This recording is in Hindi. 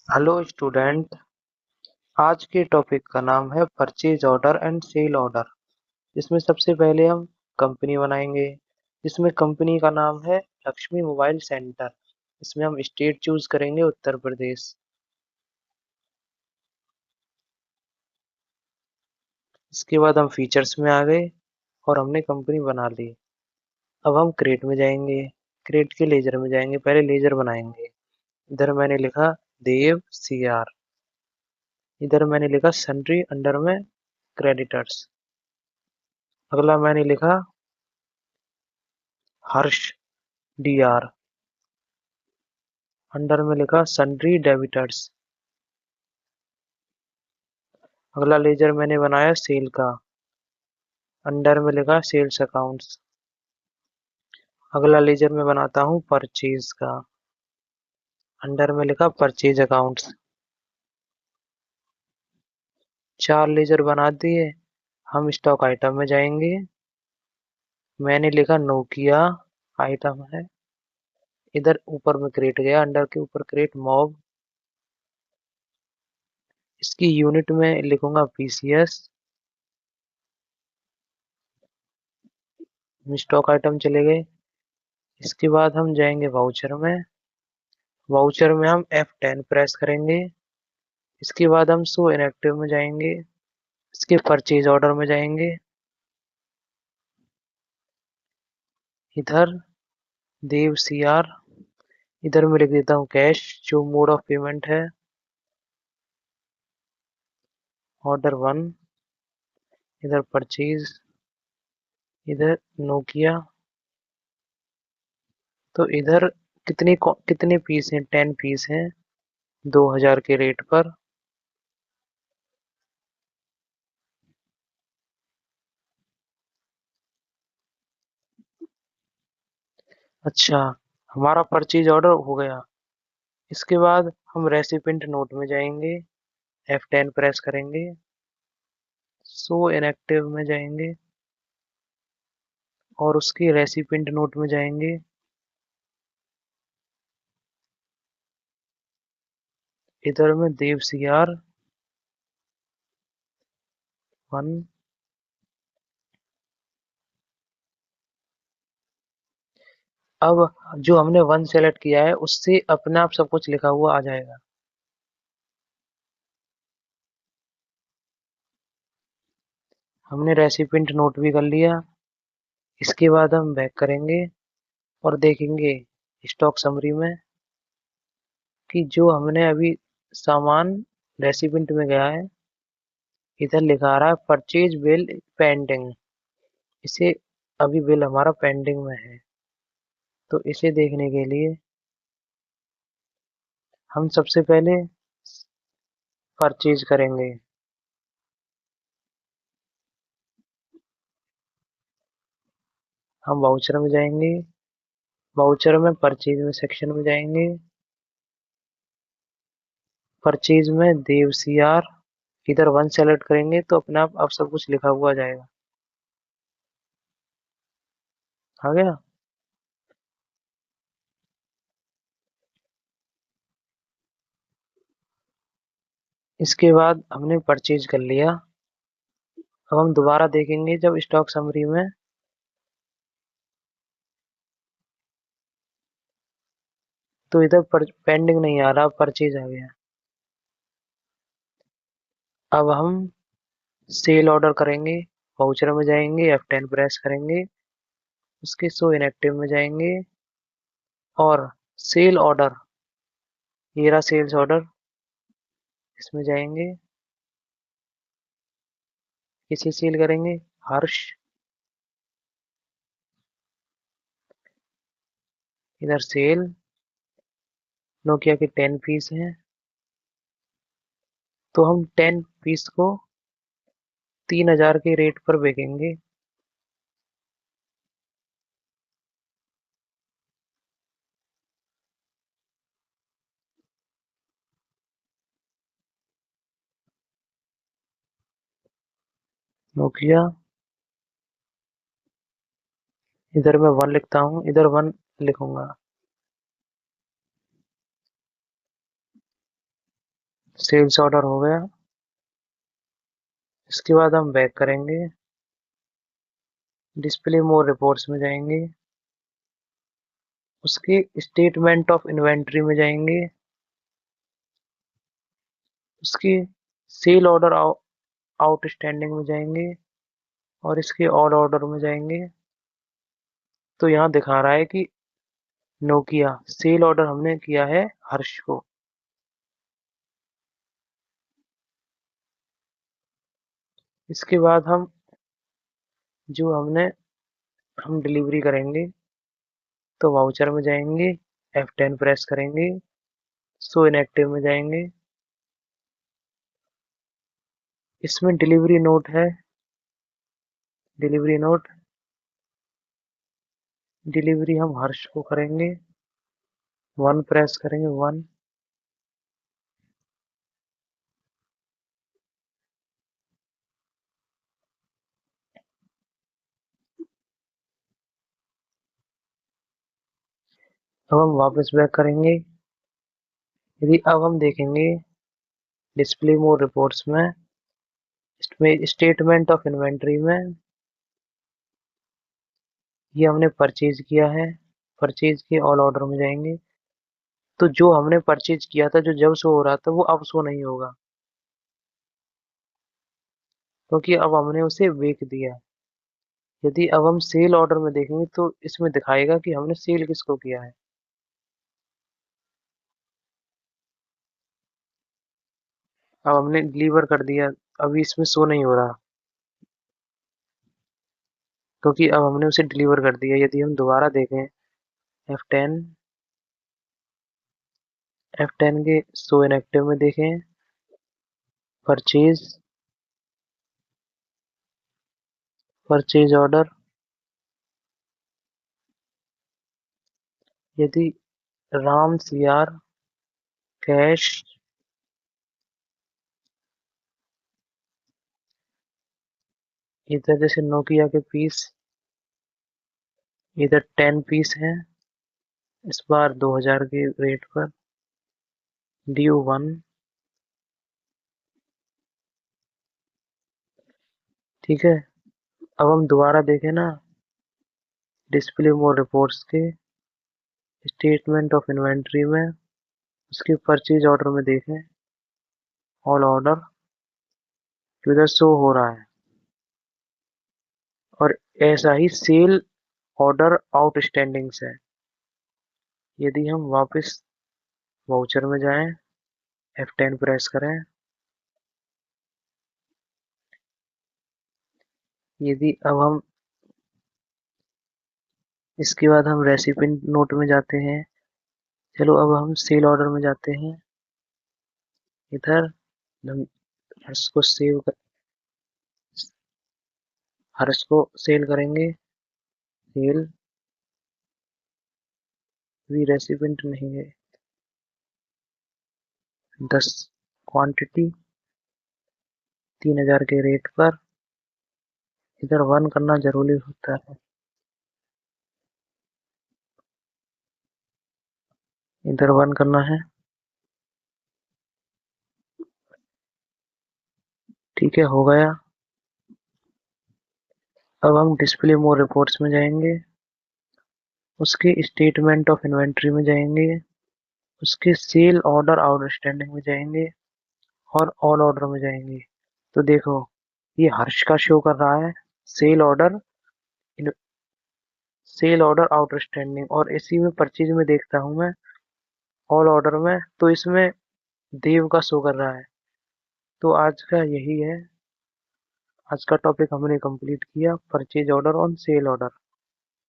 Hello student. आज के टॉपिक का नाम है purchase order and sale order. इसमें सबसे पहले हम कंपनी बनाएंगे जिसमें कंपनी का नाम है लक्ष्मी मोबाइल सेंटर। इसमें हम स्टेट चूज करेंगे उत्तर प्रदेश। इसके बाद हम फीचर्स में आ गए और हमने कंपनी बना ली। अब हम क्रेट में जाएंगे। क्रेट के लेजर में जाएंगे, पहले लेजर बनाएंगे। इधर मैंने लिखा देव सी आर। इधर मैंने लिखा सन्ड्री, अंडर में क्रेडिटर्स। अगला मैंने लिखा हर्ष डी आर। अंडर में लिखा सन्ड्री डेबिटर्स। अगला लेजर मैंने बनाया सेल का। अंडर में लिखा सेल्स अकाउंट्स। अगला लेजर मैं बनाता हूँ परचेज का। अंडर में लिखा परचेज अकाउंट्स। चार लेजर बना दिए। हम स्टॉक आइटम में जाएंगे। मैंने लिखा नोकिया आइटम है। इधर ऊपर में क्रेट गया, अंडर के ऊपर क्रेट मॉब। इसकी यूनिट में लिखूंगा पीसीएस। स्टॉक आइटम चले गए। इसके बाद हम जाएंगे वाउचर में। वाउचर में हम F10 प्रेस करेंगे। इसके बाद हम शो इनएक्टिव में जाएंगे। इसके परचेज ऑर्डर में जाएंगे। इधर देव सी आर। इधर मैं लिख देता हूँ कैश, जो मोड ऑफ पेमेंट है। ऑर्डर 1। इधर परचेज। इधर नोकिया। तो इधर कितने पीस हैं? 10 पीस हैं 2000 के रेट पर। अच्छा, हमारा परचेज ऑर्डर हो गया। इसके बाद हम रेसिपिएंट नोट में जाएंगे। F10 प्रेस करेंगे। शो इनएक्टिव में जाएंगे और उसकी रेसिपिएंट नोट में जाएंगे। इधर में देव सी आर 1। अब जो हमने 1 सेलेक्ट किया है उससे अपने आप सब कुछ लिखा हुआ आ जाएगा। हमने रेसिपिएंट नोट भी कर लिया। इसके बाद हम बैक करेंगे और देखेंगे स्टॉक समरी में कि जो हमने अभी सामान रेसिपिएंट में गया है, इधर लिखा आ रहा है परचेज बिल पेंडिंग। इसे अभी बिल हमारा पेंडिंग में है। तो इसे देखने के लिए हम सबसे पहले परचेज करेंगे। हम वाउचर में जाएंगे। वाउचर में परचेज में सेक्शन में जाएंगे। परचेज में देव सी आर। इधर 1 सेलेक्ट करेंगे तो अपने आप अब सब कुछ लिखा हुआ आ जाएगा। आ गया। इसके बाद हमने परचेज कर लिया। अब हम दोबारा देखेंगे जब स्टॉक समरी में, तो इधर पेंडिंग नहीं आ रहा, परचेज आ गया। अब हम सेल ऑर्डर करेंगे। वाउचर में जाएंगे, F10 प्रेस करेंगे। उसके शो इनएक्टिव में जाएंगे और सेल ऑर्डर, ये रहा सेल्स ऑर्डर, इसमें जाएंगे। इसे सेल करेंगे हर्ष। इधर सेल नोकिया के 10 पीस हैं, तो हम 10 पीस को 3000 के रेट पर बेचेंगे। नोकिया। इधर मैं 1 लिखता हूँ, इधर 1 लिखूंगा। सेल्स ऑर्डर हो गया। इसके बाद हम बैक करेंगे, डिस्प्ले मोर रिपोर्ट्स में जाएंगे, उसके स्टेटमेंट ऑफ इन्वेंट्री में जाएंगे, उसके सेल ऑर्डर आउटस्टैंडिंग में जाएंगे और इसके ऑल ऑर्डर में जाएंगे। तो यहाँ दिखा रहा है कि नोकिया सेल ऑर्डर हमने किया है हर्ष को। इसके बाद जो हम डिलीवरी करेंगे, तो वाउचर में जाएंगे, F10 प्रेस करेंगे, शो इनएक्टिव में जाएंगे, इसमें डिलीवरी नोट है, डिलीवरी नोट, डिलीवरी हम हर्ष को करेंगे, 1 प्रेस करेंगे, 1। अब हम वापस बैक करेंगे। यदि अब हम देखेंगे डिस्प्ले मोर रिपोर्ट्स में, इसमें स्टेटमेंट ऑफ इन्वेंट्री में ये हमने परचेज किया है, परचेज के ऑल ऑर्डर में जाएंगे। तो जो हमने परचेज किया था, जो जब शो हो रहा था, वो अब शो नहीं होगा, क्योंकि अब हमने उसे बेच दिया। यदि अब हम सेल ऑर्डर में देखेंगे तो इसमें दिखाएगा कि हमने सेल किसको किया है। अब हमने डिलीवर कर दिया, अभी इसमें शो नहीं हो रहा, क्योंकि अब हमने उसे डिलीवर कर दिया। यदि हम दोबारा देखें F10, F10 के शो इनएक्टिव में देखें, परचेज, परचेज ऑर्डर, यदि राम CR कैश, इधर जैसे नोकिया के पीस, इधर 10 पीस हैं, इस बार 2000 के रेट पर, DU1। ठीक है। अब हम दोबारा देखें ना, डिस्प्ले मोर रिपोर्ट्स के स्टेटमेंट ऑफ इन्वेंट्री में, उसके परचेज ऑर्डर में देखें, ऑल ऑर्डर, तो इधर शो हो रहा है। और ऐसा ही सेल ऑर्डर आउटस्टैंडिंग्स है। यदि हम वापस वाउचर में जाएं, F10 प्रेस करें, यदि अब हम इसके बाद हम रेसिपिएंट नोट में जाते हैं। चलो अब हम सेल ऑर्डर में जाते हैं। इधर हम हर्ष को हर्ष को सेल करेंगे, सेल, भी रेसिपिएंट नहीं है, 10 क्वांटिटी 3000 के रेट पर, इधर 1 करना जरूरी होता है, इधर 1 करना है। ठीक है, हो गया। अब हम डिस्प्ले मोर रिपोर्ट्स में जाएंगे, उसके स्टेटमेंट ऑफ इन्वेंट्री में जाएंगे, उसके सेल ऑर्डर आउटस्टैंडिंग में जाएंगे और ऑल ऑर्डर में जाएंगे। तो देखो, ये हर्ष का शो कर रहा है, sale order, sale order outstanding, और इसी में परचेज में देखता हूँ मैं, ऑल ऑर्डर में, तो इसमें देव का शो कर रहा है। तो आज का यही है, आज का टॉपिक हमने कंप्लीट किया, purchase order on sale order.